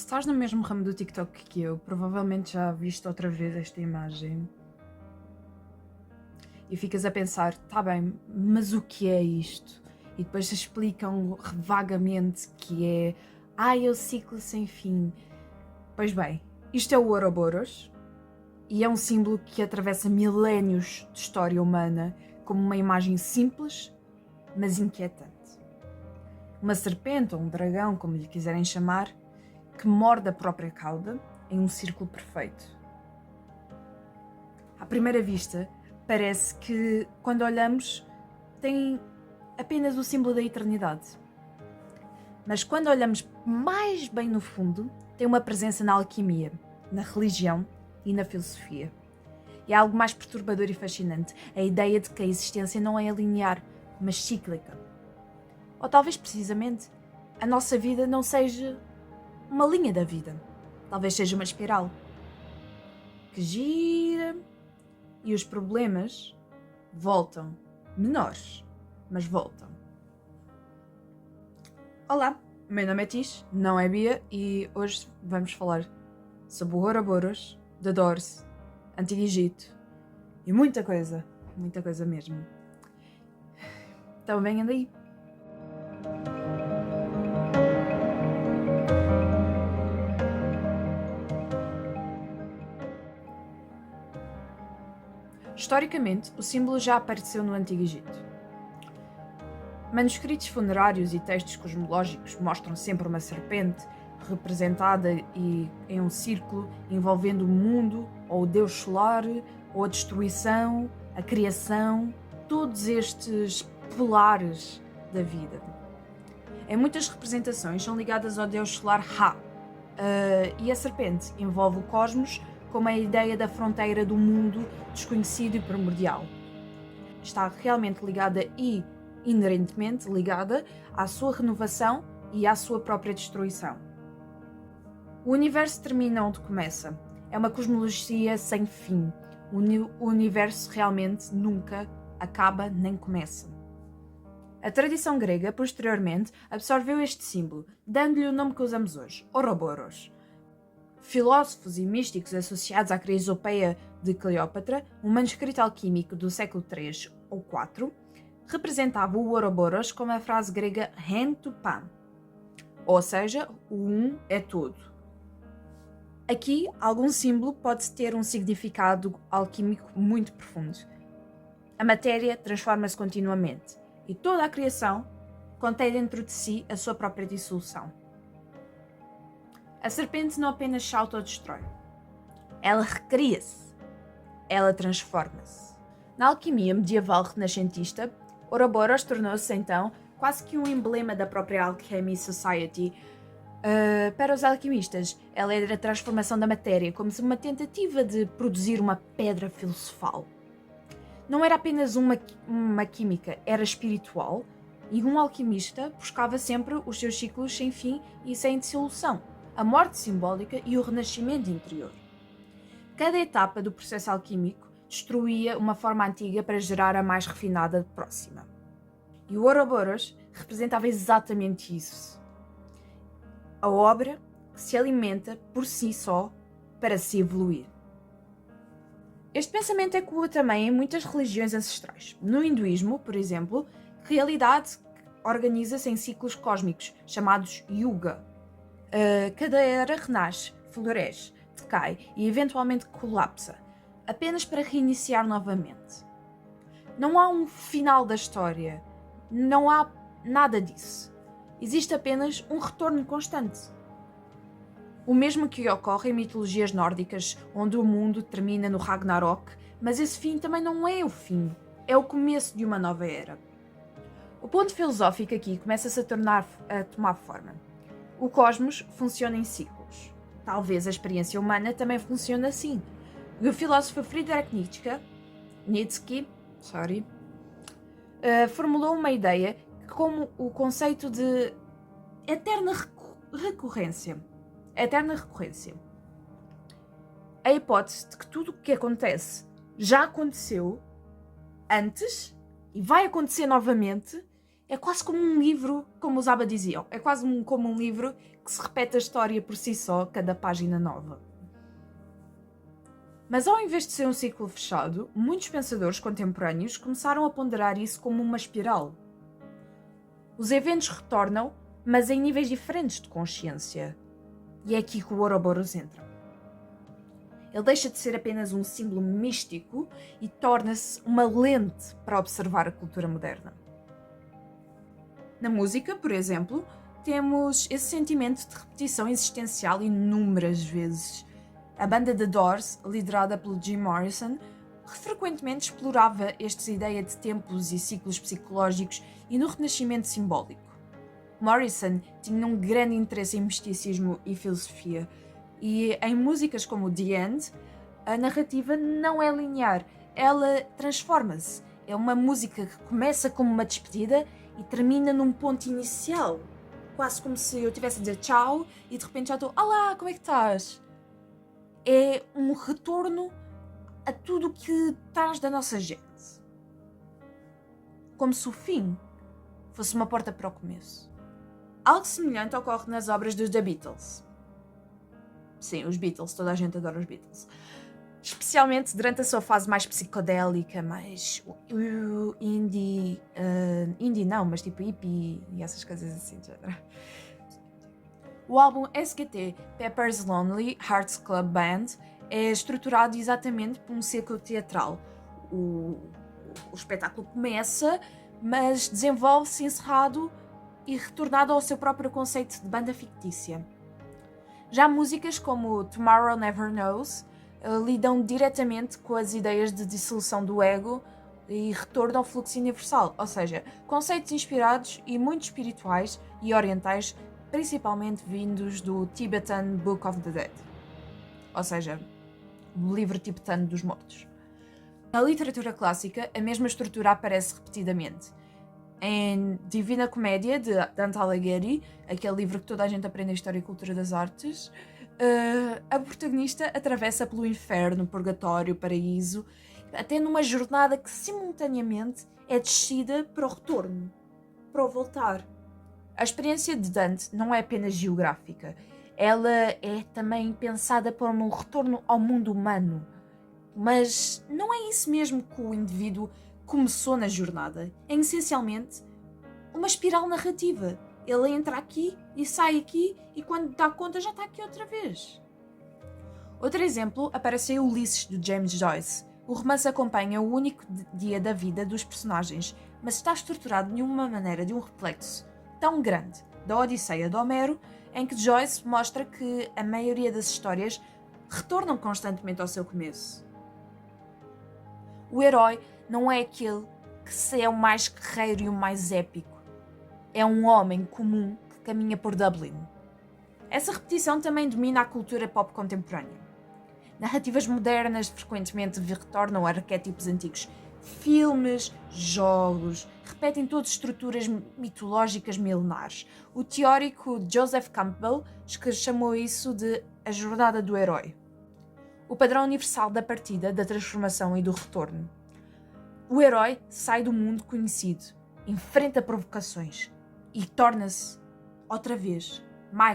Se estás no mesmo ramo do TikTok que eu, provavelmente já viste outra vez esta imagem e ficas a pensar, tá bem, mas o que é isto? E depois explicam vagamente que é o ciclo sem fim. Pois bem, isto é o Ouroboros e é um símbolo que atravessa milénios de história humana como uma imagem simples, mas inquietante. Uma serpente ou um dragão, como lhe quiserem chamar, que morde a própria cauda em um círculo perfeito. À primeira vista, parece que, quando olhamos, tem apenas o símbolo da eternidade. Mas quando olhamos mais bem no fundo, tem uma presença na alquimia, na religião e na filosofia. E há algo mais perturbador e fascinante, a ideia de que a existência não é linear, mas cíclica. Ou talvez, precisamente, a nossa vida não seja uma linha da vida. Talvez seja uma espiral que gira e os problemas voltam. Menores, mas voltam. Olá, meu nome é Tish, não é Bia, e hoje vamos falar sobre o Ouroboros, The Doors, Antigo Egito e muita coisa mesmo. Então venham daí. Historicamente, o símbolo já apareceu no Antigo Egito. Manuscritos funerários e textos cosmológicos mostram sempre uma serpente representada em um círculo envolvendo o mundo, ou o deus solar, ou a destruição, a criação, todos estes pilares da vida. Em muitas representações são ligadas ao deus solar Ra, e a serpente envolve o cosmos como a ideia da fronteira do mundo desconhecido e primordial. Está realmente ligada e inerentemente ligada à sua renovação e à sua própria destruição. O universo termina onde começa. É uma cosmologia sem fim. O universo realmente nunca acaba nem começa. A tradição grega, posteriormente, absorveu este símbolo, dando-lhe o nome que usamos hoje, Ouroboros. Filósofos e místicos associados à crisopeia de Cleópatra, um manuscrito alquímico do século III ou IV, representava o Ouroboros como a frase grega hen to pan, ou seja, o um é todo. Aqui, algum símbolo pode ter um significado alquímico muito profundo. A matéria transforma-se continuamente e toda a criação contém dentro de si a sua própria dissolução. A serpente não apenas se autodestrói, ela recria-se, ela transforma-se. Na alquimia medieval renascentista, Ouroboros tornou-se então quase que um emblema da própria Alchemy Society. Para os alquimistas, ela era a transformação da matéria, como se uma tentativa de produzir uma pedra filosofal. Não era apenas uma química, era espiritual, e um alquimista buscava sempre os seus ciclos sem fim e sem dissolução, a morte simbólica e o renascimento interior. Cada etapa do processo alquímico destruía uma forma antiga para gerar a mais refinada próxima. E o Ouroboros representava exatamente isso. A obra que se alimenta por si só para se evoluir. Este pensamento ecoa também em muitas religiões ancestrais. No hinduísmo, por exemplo, a realidade organiza-se em ciclos cósmicos, chamados Yuga. Cada era renasce, floresce, decai e eventualmente colapsa, apenas para reiniciar novamente. Não há um final da história, não há nada disso. Existe apenas um retorno constante. O mesmo que ocorre em mitologias nórdicas, onde o mundo termina no Ragnarok, mas esse fim também não é o fim, é o começo de uma nova era. O ponto filosófico aqui começa-se a tomar forma. O cosmos funciona em ciclos. Talvez a experiência humana também funcione assim. E o filósofo Friedrich Nietzsche formulou uma ideia como o conceito de eterna recorrência. A hipótese de que tudo o que acontece já aconteceu antes e vai acontecer novamente É quase como um livro, como os Abba diziam, é quase como um livro que se repete a história por si só, cada página nova. Mas ao invés de ser um ciclo fechado, muitos pensadores contemporâneos começaram a ponderar isso como uma espiral. Os eventos retornam, mas em níveis diferentes de consciência. E é aqui que o Ouroboros entra. Ele deixa de ser apenas um símbolo místico e torna-se uma lente para observar a cultura moderna. Na música, por exemplo, temos esse sentimento de repetição existencial inúmeras vezes. A banda The Doors, liderada pelo Jim Morrison, frequentemente explorava esta ideia de tempos e ciclos psicológicos e no renascimento simbólico. Morrison tinha um grande interesse em misticismo e filosofia, e em músicas como The End, a narrativa não é linear, ela transforma-se. É uma música que começa como uma despedida e termina num ponto inicial. Quase como se eu estivesse a dizer tchau e de repente já estou, olá, como é que estás? É um retorno a tudo o que traz da nossa gente. Como se o fim fosse uma porta para o começo. Algo semelhante ocorre nas obras dos The Beatles. Sim, os Beatles, toda a gente adora os Beatles. Especialmente durante a sua fase mais psicodélica, mais indie... indie não, mas tipo hippie e essas coisas assim. O álbum SGT Pepper's Lonely Hearts Club Band é estruturado exatamente por um ciclo teatral. O espetáculo começa, mas desenvolve-se encerrado e retornado ao seu próprio conceito de banda fictícia. Já músicas como Tomorrow Never Knows lidam diretamente com as ideias de dissolução do ego e retorno ao fluxo universal, ou seja, conceitos inspirados e muito espirituais e orientais, principalmente vindos do Tibetan Book of the Dead, ou seja, o livro tibetano dos mortos. Na literatura clássica, a mesma estrutura aparece repetidamente. Em Divina Comédia, de Dante Alighieri, aquele livro que toda a gente aprende a História e Cultura das Artes, a protagonista atravessa pelo inferno, purgatório, paraíso, até numa jornada que simultaneamente é descida para o retorno, para o voltar. A experiência de Dante não é apenas geográfica, ela é também pensada para um retorno ao mundo humano. Mas não é isso mesmo que o indivíduo começou na jornada. É essencialmente uma espiral narrativa. Ele entra aqui e sai aqui e quando dá conta já está aqui outra vez. Outro exemplo aparece em Ulisses, do James Joyce. O romance acompanha o único dia da vida dos personagens, mas está estruturado de uma maneira de um reflexo tão grande da Odisseia de Homero, em que Joyce mostra que a maioria das histórias retornam constantemente ao seu começo. O herói não é aquele que é o mais guerreiro e o mais épico. É um homem comum que caminha por Dublin. Essa repetição também domina a cultura pop contemporânea. Narrativas modernas frequentemente retornam a arquétipos antigos. Filmes, jogos, repetem todas estruturas mitológicas milenares. O teórico Joseph Campbell chamou isso de a jornada do herói. O padrão universal da partida, da transformação e do retorno. O herói sai do mundo conhecido, enfrenta provocações e torna-se, outra vez,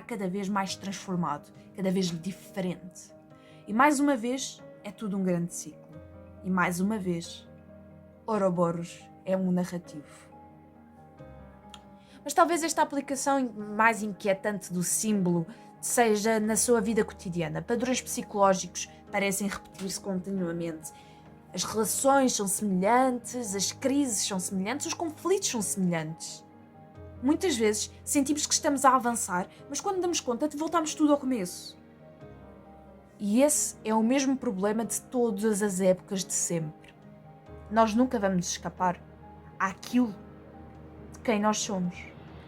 cada vez mais transformado, cada vez diferente. E mais uma vez, é tudo um grande ciclo. E mais uma vez, Ouroboros é um narrativo. Mas talvez esta aplicação mais inquietante do símbolo seja na sua vida cotidiana. Padrões psicológicos parecem repetir-se continuamente. As relações são semelhantes, as crises são semelhantes, os conflitos são semelhantes. Muitas vezes sentimos que estamos a avançar, mas quando damos conta, voltamos tudo ao começo. E esse é o mesmo problema de todas as épocas de sempre. Nós nunca vamos escapar àquilo de quem nós somos.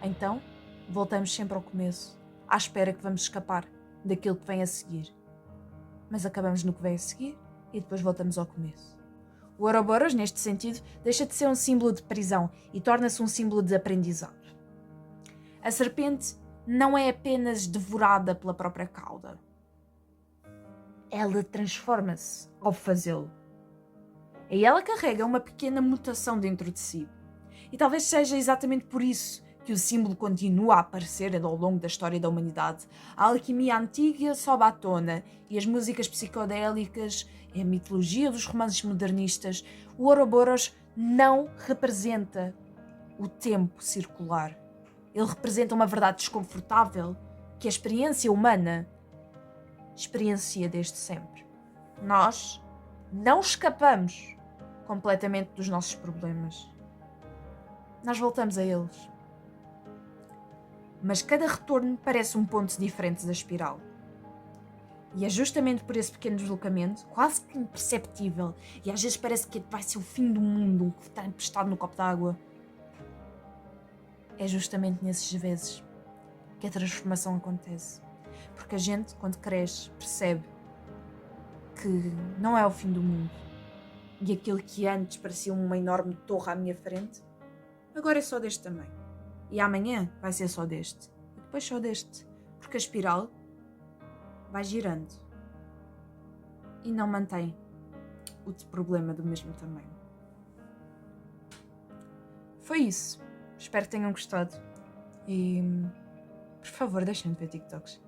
Então, voltamos sempre ao começo, à espera que vamos escapar daquilo que vem a seguir. Mas acabamos no que vem a seguir e depois voltamos ao começo. O Ouroboros, neste sentido, deixa de ser um símbolo de prisão e torna-se um símbolo de aprendizado. A serpente não é apenas devorada pela própria cauda. Ela transforma-se ao fazê-lo. E ela carrega uma pequena mutação dentro de si. E talvez seja exatamente por isso que o símbolo continua a aparecer ao longo da história da humanidade. A alquimia antiga sobe à tona e as músicas psicodélicas e a mitologia dos romances modernistas, o Ouroboros não representa o tempo circular. Ele representa uma verdade desconfortável que a experiência humana experiencia desde sempre. Nós não escapamos completamente dos nossos problemas. Nós voltamos a eles. Mas cada retorno parece um ponto diferente da espiral. E é justamente por esse pequeno deslocamento, quase que imperceptível, e às vezes parece que vai ser o fim do mundo, que está empestado no copo d'água. É justamente nesses vezes que a transformação acontece. Porque a gente, quando cresce, percebe que não é o fim do mundo. E aquilo que antes parecia uma enorme torre à minha frente, agora é só deste tamanho. E amanhã vai ser só deste. E depois só deste. Porque a espiral vai girando. E não mantém o problema do mesmo tamanho. Foi isso. Espero que tenham gostado. E, por favor, deixem de ver TikToks.